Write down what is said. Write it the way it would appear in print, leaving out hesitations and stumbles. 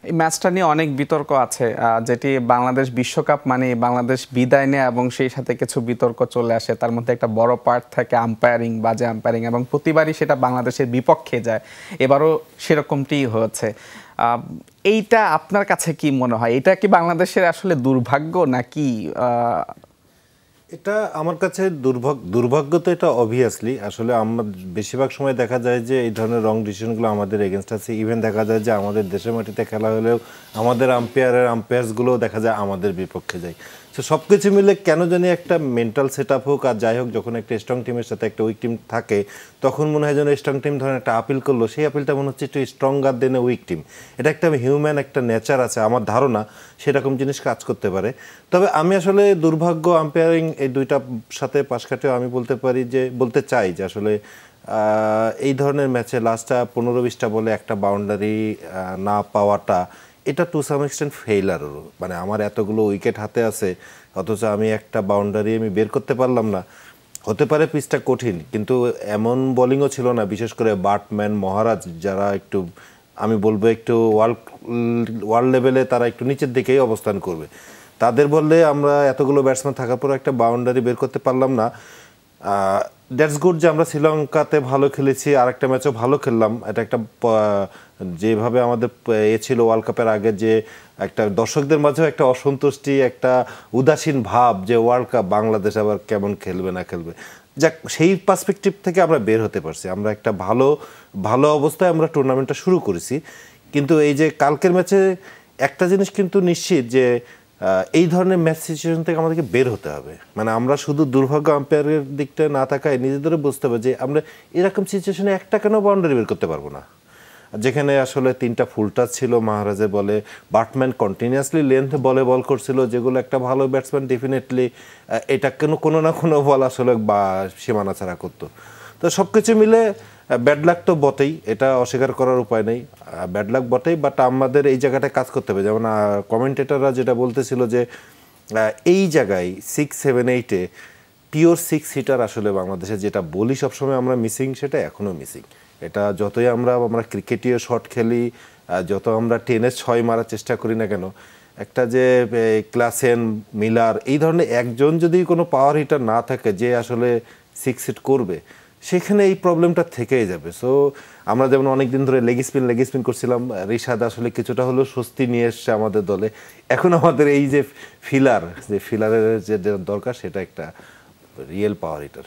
এই ম্যাচটা নিয়ে অনেক বিতর্ক আছে, যেটি বাংলাদেশ বিশ্বকাপ মানে বাংলাদেশ বিদায় নেয় এবং সেই সাথে কিছু বিতর্ক চলে আসে। তার মধ্যে একটা বড় পার্ট থাকে আম্পায়ারিং, বাজে আম্পায়ারিং, এবং প্রতিবারই সেটা বাংলাদেশের বিপক্ষে যায়। এবারও সেরকমটিই হয়েছে। এইটা আপনার কাছে কি মনে হয়? এটা কি বাংলাদেশের আসলে দুর্ভাগ্য নাকি? এটা আমার কাছে দুর্ভাগ্য তো এটা অবভিয়াসলি। আসলে আমরা বেশিরভাগ সময় দেখা যায় যে এই ধরনের রং ডিসিশনগুলো আমাদের এগেনস্ট আছে। ইভেন দেখা যায় যে আমাদের দেশের মাটিতে খেলা হলেও আমাদের আম্পায়ার্সগুলোও দেখা যায় আমাদের বিপক্ষে যায়। তো সব কিছু মিলে কেন জানি একটা মেন্টাল সেট আপ হোক আর যাই হোক, যখন একটা স্ট্রং টিমের সাথে একটা উইক টিম থাকে তখন মনে হয় যেন স্ট্রং টিম ধরেন একটা আপিল করলো, সেই আপিলটা মনে হচ্ছে একটু stronger than a weak team. এটা একটা হিউম্যান একটা নেচার আছে, আমার ধারণা সেরকম জিনিস কাজ করতে পারে। তবে আমি আসলে দুর্ভাগ্য আম্পায়ারিং এই দুইটার সাথে পাশ কাটিয়েও আমি বলতে চাই যে আসলে এই ধরনের ম্যাচে লাস্টটা 15-20টা বলে একটা বাউন্ডারি না পাওয়াটা, এটা টু সাম এক্সটেন্ট ফেইলারও। মানে আমার এতগুলো উইকেট হাতে আছে অথচ আমি একটা বাউন্ডারি বের করতে পারলাম না। হতে পারে পিচটা কঠিন, কিন্তু এমন বোলিংও ছিল না, বিশেষ করে বাটম্যান, মহারাজ যারা একটু আমি বলবো একটু ওয়ার্ল্ড লেভেলে তারা একটু নিচের দিকেই অবস্থান করবে, তাদের বললে আমরা এতগুলো ব্যাটসম্যান থাকার পর একটা বাউন্ডারি বের করতে পারলাম না। দ্যাটস গুড যে আমরা শ্রীলঙ্কাতে ভালো খেলেছি, আর একটা ম্যাচও ভালো খেললাম। এটা একটা যেভাবে আমাদের ছিল ওয়ার্ল্ড কাপের আগে, যে একটা দর্শকদের মাঝেও একটা অসন্তুষ্টি, একটা উদাসীন ভাব যে ওয়ার্ল্ড কাপ বাংলাদেশ আবার কেমন খেলবে না খেলবে, যাক সেই পার্সপেক্টিভ থেকে আমরা বের হতে পারছি। আমরা একটা ভালো অবস্থায় আমরা টুর্নামেন্টটা শুরু করেছি। কিন্তু এই যে কালকের ম্যাচে একটা জিনিস কিন্তু নিশ্চিত যে এই ধরনের ম্যাচ সিচুয়েশন থেকে আমাদেরকে বের হতে হবে। মানে আমরা শুধু দুর্ভাগ্য আম্পায়ারের দিকটা না থাকায় নিজেদেরও বুঝতে হবে যে আমরা এরকম সিচুয়েশনে একটা কেন বাউন্ডারি বের করতে পারবো না, যেখানে আসলে 3টা ফুল টাচ ছিল মহারাজের বলে, বাটম্যান কন্টিনিউয়াসলি লেন্থ বলে বল করছিল, যেগুলো একটা ভালো ব্যাটসম্যান ডেফিনেটলি এটা কোনো না কোনো বল আসলে বা সীমানা ছাড়া করতো। তো সব কিছু মিলে ব্যাড লাক তো বটেই, এটা অস্বীকার করার উপায় নেই, ব্যাড লাক বটেই। বাট আমাদের এই জায়গাটায় কাজ করতে হবে। যেমন কমেন্টেটররা যেটা বলতেছিল যে এই জায়গায় 6, 7, 8-এ পিওর 6 হিটার আসলে বাংলাদেশে, যেটা বলি সবসময় আমরা মিসিং, সেটা এখনও মিসিং। এটা যতই আমরা ক্রিকেটীয় শট খেলি, যত আমরা টেনে 6 মারার চেষ্টা করি না কেন, একটা যে ক্লাসেন, মিলার এই ধরনের একজন যদি কোনো পাওয়ার হিটার না থাকে যে আসলে 6 হিট করবে, সেখানে এই প্রবলেমটা থেকেই যাবে। সো আমরা যেমন অনেকদিন ধরে লেগ স্পিন করছিলাম, রিশাদ আসলে কিছুটা হলেও স্বস্তি নিয়ে এসছে আমাদের দলে। এখন আমাদের এই যে ফিলারের যে দরকার, সেটা একটা রিয়েল পাওয়ার হিটার।